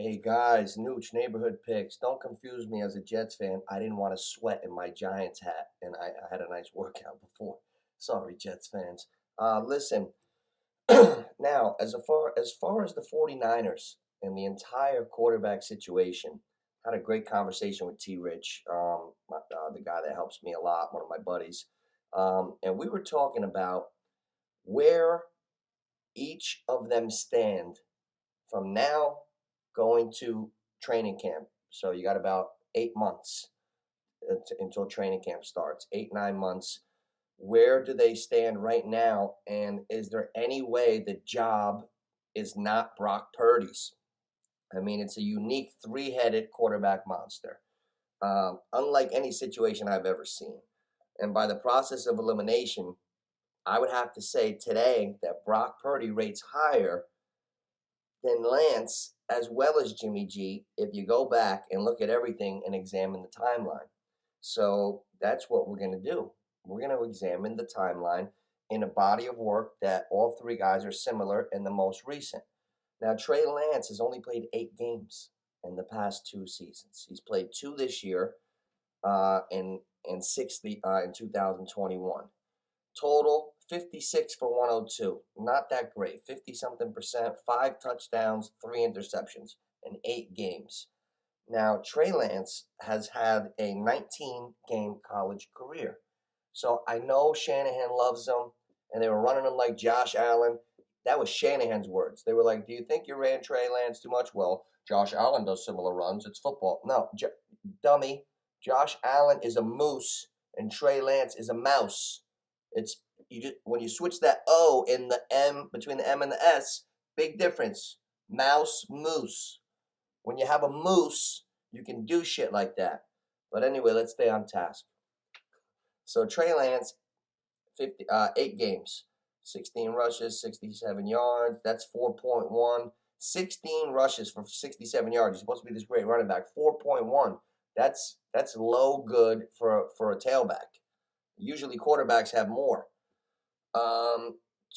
Hey guys, Nooch, neighborhood picks. Don't confuse me as a Jets fan. I didn't want to sweat in my Giants hat, and I had a nice workout before. Sorry, Jets fans. Listen, now as far as the 49ers and the entire quarterback situation, had a great conversation with T. Rich, the guy that helps me a lot, one of my buddies, and we were talking about where each of them stand from now going to training camp. So you got about 8 months until training camp starts. 8, 9 months. Where do they stand right now? And is there any way the job is not Brock Purdy's? I mean, it's a unique three-headed quarterback monster, unlike any situation I've ever seen. And by the process of elimination, I would have to say today that Brock Purdy rates higher than Lance as well as Jimmy G if you go back and look at everything and examine the timeline. So that's what we're going to do. We're going to examine the timeline in a body of work that all three guys are similar in the most recent. Now, Trey Lance has only played 8 games in the past 2 seasons. He's played 2 this year and 6 in 2021. Total 56 for 102. Not that great. 50 something percent, 5 touchdowns, 3 interceptions in 8 games. Now, Trey Lance has had a 19-game college career. So I know Shanahan loves him, and they were running him like Josh Allen. That was Shanahan's words. They were like, do you think you ran Trey Lance too much? Well, Josh Allen does similar runs. It's football. No, dummy. Josh Allen is a moose, and Trey Lance is a mouse. It's you just when you switch that O in the M between the M and the S, big difference. Mouse, moose. When you have a moose, you can do shit like that. But anyway, let's stay on task. So Trey Lance, 8 games, 16 rushes, 67 yards. That's 4.1. 16 rushes for 67 yards. He's supposed to be this great running back. 4.1. That's low good for a tailback. Usually quarterbacks have more.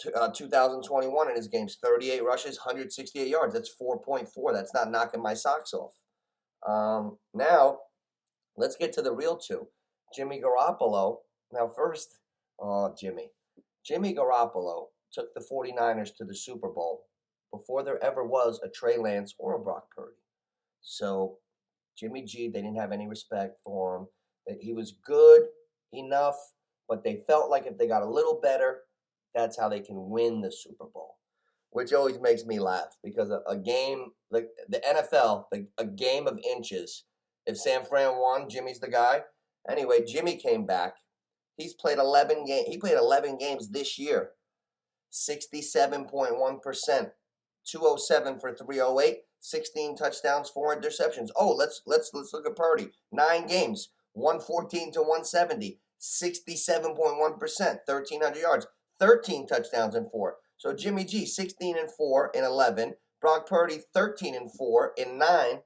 2021 in his games, 38 rushes, 168 yards. That's 4.4. That's not knocking my socks off. Now, let's get to the real two. Jimmy Garoppolo. Now, first, Jimmy Garoppolo took the 49ers to the Super Bowl before there ever was a Trey Lance or a Brock Purdy. So, Jimmy G, they didn't have any respect for him. That he was good enough, but they felt like if they got a little better, that's how they can win the Super Bowl, which always makes me laugh because a game, like the NFL, a game of inches. If San Fran won, Jimmy's the guy. Anyway, Jimmy came back. He's played 11 games. He played 11 games this year. 67.1%, 207 for 308, 16 touchdowns, 4 interceptions. Oh, let's look at Purdy. 9 games, 114 to 170, 67.1%, 1,300 yards, 13 touchdowns and 4. So Jimmy G, 16 and 4 in 11. Brock Purdy, 13 and 4 in 9.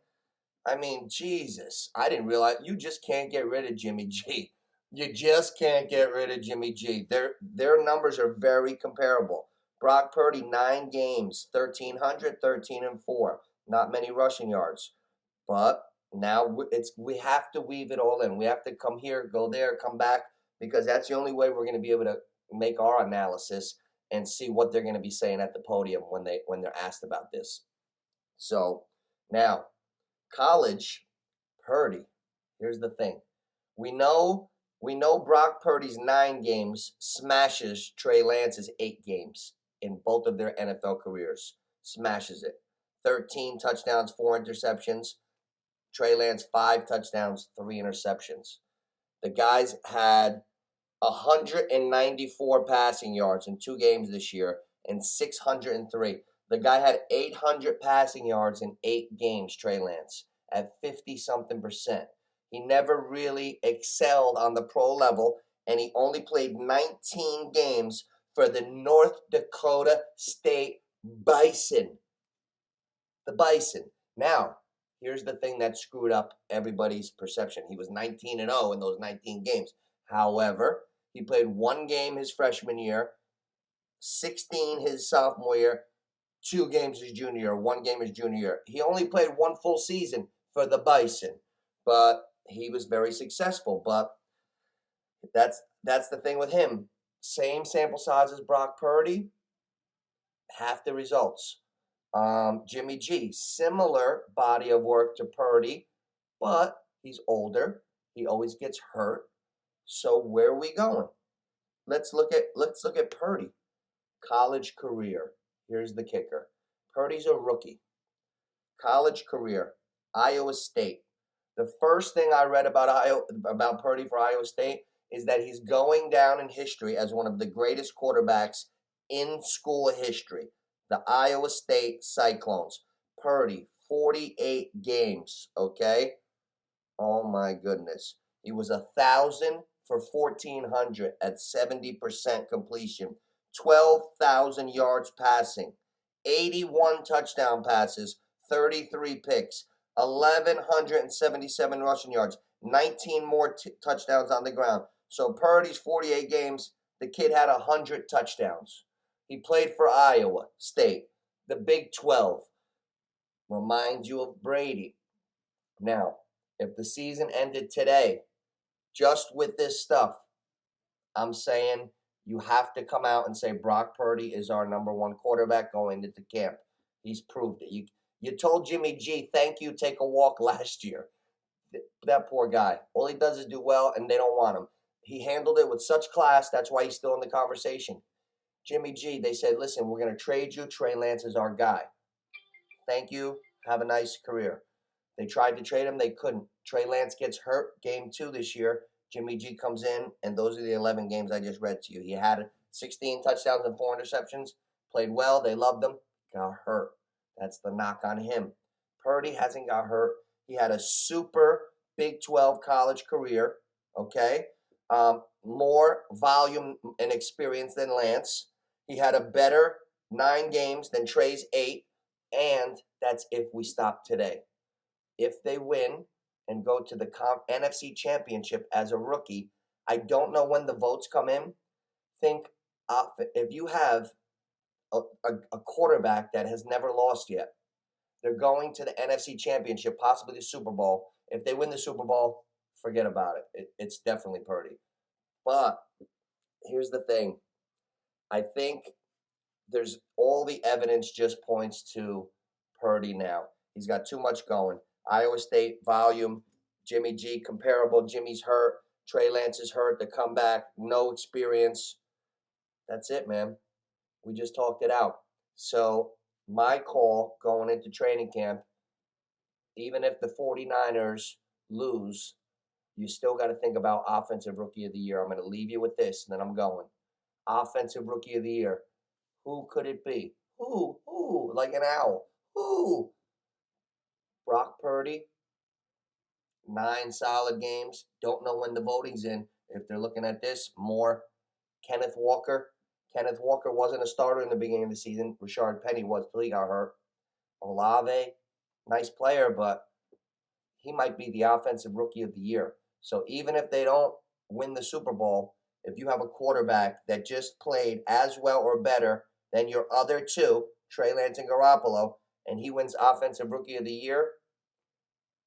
I mean, Jesus, I didn't realize you just can't get rid of Jimmy G. You just can't get rid of Jimmy G. Their numbers are very comparable. Brock Purdy, 9 games, 1,300, 13 and 4. Not many rushing yards. But now we have to weave it all in. We have to come here, go there, come back, because that's the only way we're going to be able to make our analysis and see what they're going to be saying at the podium when they're asked about this. So now, college, Purdy. Here's the thing. We know Brock Purdy's 9 games smashes Trey Lance's 8 games in both of their NFL careers. Smashes it. 13 touchdowns, 4 interceptions. Trey Lance, 5 touchdowns, 3 interceptions. The guys had 194 passing yards in 2 games this year and 603. The guy had 800 passing yards in 8 games, Trey Lance, at 50-something percent. He never really excelled on the pro level, and he only played 19 games for the North Dakota State Bison. The Bison. Now, here's the thing that screwed up everybody's perception. He was 19-0 in those 19 games. However, he played 1 game his freshman year, 16 his sophomore year, 2 games his junior year, 1 game his junior year. He only played 1 full season for the Bison, but he was very successful. But that's the thing with him. Same sample size as Brock Purdy, half the results. Jimmy G, similar body of work to Purdy, but he's older. He always gets hurt. So where are we going? Let's look at Purdy. College career. Here's the kicker. Purdy's a rookie. College career. Iowa State. The first thing I read about Purdy for Iowa State is that he's going down in history as one of the greatest quarterbacks in school history. The Iowa State Cyclones. Purdy, 48 games, okay? Oh my goodness. He was 1,000 for 1,400 at 70% completion. 12,000 yards passing. 81 touchdown passes. 33 picks. 1,177 rushing yards. 19 more touchdowns on the ground. So Purdy's 48 games, the kid had 100 touchdowns. He played for Iowa State, the Big 12. Reminds you of Brady. Now, if the season ended today, just with this stuff, I'm saying you have to come out and say Brock Purdy is our number 1 quarterback going into camp. He's proved it. You told Jimmy G, thank you, take a walk last year. That poor guy. All he does is do well, and they don't want him. He handled it with such class. That's why he's still in the conversation. Jimmy G, they said, listen, we're going to trade you. Trey Lance is our guy. Thank you. Have a nice career. They tried to trade him. They couldn't. Trey Lance gets hurt game 2 this year. Jimmy G comes in, and those are the 11 games I just read to you. He had 16 touchdowns and 4 interceptions. Played well. They loved him. Got hurt. That's the knock on him. Purdy hasn't got hurt. He had a super Big 12 college career, okay? More volume and experience than Lance. He had a better 9 games than Trey's 8, and that's if we stop today. If they win and go to the NFC Championship as a rookie, I don't know when the votes come in. Think if you have a quarterback that has never lost yet, they're going to the NFC Championship, possibly the Super Bowl. If they win the Super Bowl, forget about it. It's definitely Purdy. But here's the thing. I think there's all the evidence just points to Purdy now. He's got too much going. Iowa State, volume. Jimmy G, comparable. Jimmy's hurt. Trey Lance is hurt. The comeback, no experience. That's it, man. We just talked it out. So my call going into training camp, even if the 49ers lose, you still got to think about Offensive Rookie of the Year. I'm going to leave you with this, and then I'm going. Offensive Rookie of the Year. Who could it be? Who? Like an owl. Who? Brock Purdy. 9 solid games. Don't know when the voting's in. If they're looking at this, more. Kenneth Walker. Kenneth Walker wasn't a starter in the beginning of the season. Rashard Penny was till he got hurt. Olave, nice player, but he might be the Offensive Rookie of the Year. So even if they don't win the Super Bowl, if you have a quarterback that just played as well or better than your other 2, Trey Lance and Garoppolo, and he wins Offensive Rookie of the Year,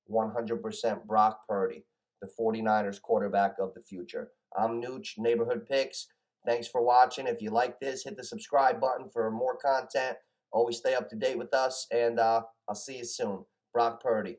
100% Brock Purdy, the 49ers quarterback of the future. I'm Nooch, Neighborhood Picks. Thanks for watching. If you like this, hit the subscribe button for more content. Always stay up to date with us, and I'll see you soon. Brock Purdy.